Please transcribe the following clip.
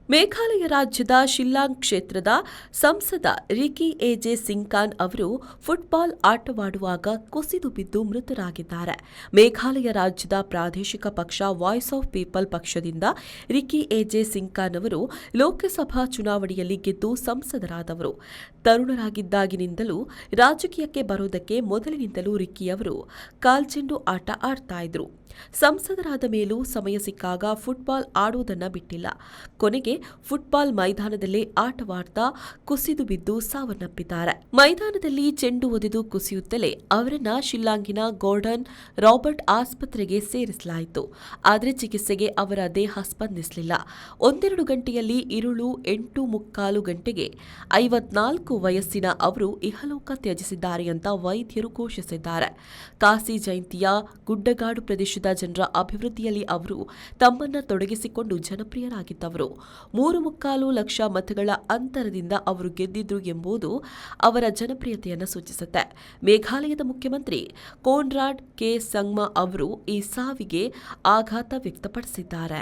ಮೇಘಾಲಯ ರಾಜ್ಯದ ಶಿಲ್ಲಾಂಗ್ ಕ್ಷೇತ್ರದ ಸಂಸದ ರಿಕಿ ಎಜೆ ಸಿಂಗ್ಖಾನ್ ಅವರು ಫುಟ್ಬಾಲ್ ಆಟವಾಡುವಾಗ ಕುಸಿದು ಬಿದ್ದು ಮೃತರಾಗಿದ್ದಾರೆ. ಮೇಘಾಲಯ ರಾಜ್ಯದ ಪ್ರಾದೇಶಿಕ ಪಕ್ಷ ವಾಯ್ಸ್ ಆಫ್ ಪೀಪಲ್ ಪಕ್ಷದಿಂದ ರಿಕಿ ಎಜೆ ಸಿಂಗ್ಖಾನ್ ಅವರು ಲೋಕಸಭಾ ಚುನಾವಣೆಯಲ್ಲಿ ಗೆದ್ದು ಸಂಸದರಾದವರು. ತರುಣರಾಗಿದ್ದಾಗಿನಿಂದಲೂ ರಾಜಕೀಯಕ್ಕೆ ಬರುವುದಕ್ಕೆ ಮೊದಲಿನಿಂದಲೂ ರಿಕಿ ಅವರು ಕಾಲ್ಚೆಂಡು ಆಟ ಆಡ್ತಾ ಇದ್ರು. ಸಂಸದರಾದ ಮೇಲೂ ಸಮಯ ಸಿಕ್ಕಾಗ ಫುಟ್ಬಾಲ್ ಆಡುವುದನ್ನ ಬಿಟ್ಟಿಲ್ಲ. ಕೊನೆಗೆ ಫುಟ್ಬಾಲ್ ಮೈದಾನದಲ್ಲೇ ಆಟವಾಡ್ತಾ ಕುಸಿದು ಬಿದ್ದು ಸಾವನ್ನಪ್ಪಿದ್ದಾರೆ. ಮೈದಾನದಲ್ಲಿ ಚೆಂಡು ಒದೆದು ಕುಸಿಯುತ್ತಲೇ ಅವರನ್ನ ಶಿಲ್ಲಾಂಗಿನ ಗೋರ್ಡನ್ ರಾಬರ್ಟ್ ಆಸ್ಪತ್ರೆಗೆ ಸೇರಿಸಲಾಯಿತು. ಆದರೆ ಚಿಕಿತ್ಸೆಗೆ ಅವರ ದೇಹ ಸ್ಪಂದಿಸಲಿಲ್ಲ. 1-2 ಗಂಟೆಯಲ್ಲಿ ಇರುಳು 8:45 ಗಂಟೆಗೆ 54 ವಯಸ್ಸಿನ ಅವರು ಇಹಲೋಕ ತ್ಯಜಿಸಿದ್ದಾರೆ ಅಂತ ವೈದ್ಯರು ಘೋಷಿಸಿದ್ದಾರೆ. ಕಾಸಿ ಜಯಂತಿಯ ಗುಡ್ಡಗಾಡು ಪ್ರದೇಶದ ಜನರ ಅಭಿವೃದ್ಧಿಯಲ್ಲಿ ಅವರು ತಮ್ಮನ್ನ ತೊಡಗಿಸಿಕೊಂಡು ಜನಪ್ರಿಯರಾಗಿದ್ದವರು. 3.25 ಲಕ್ಷ ಮತಗಳ ಅಂತರದಿಂದ ಅವರು ಗೆದ್ದಿದ್ರು ಎಂಬುದು ಅವರ ಜನಪ್ರಿಯತೆಯನ್ನು ಸೂಚಿಸುತ್ತೆ. ಮೇಘಾಲಯದ ಮುಖ್ಯಮಂತ್ರಿ ಕೋನ್ರಾಡ್ ಕೆ ಸಂಗ್ಮಾ ಅವರು ಈ ಸಾವಿಗೆ ಆಘಾತ ವ್ಯಕ್ತಪಡಿಸಿದ್ದಾರೆ.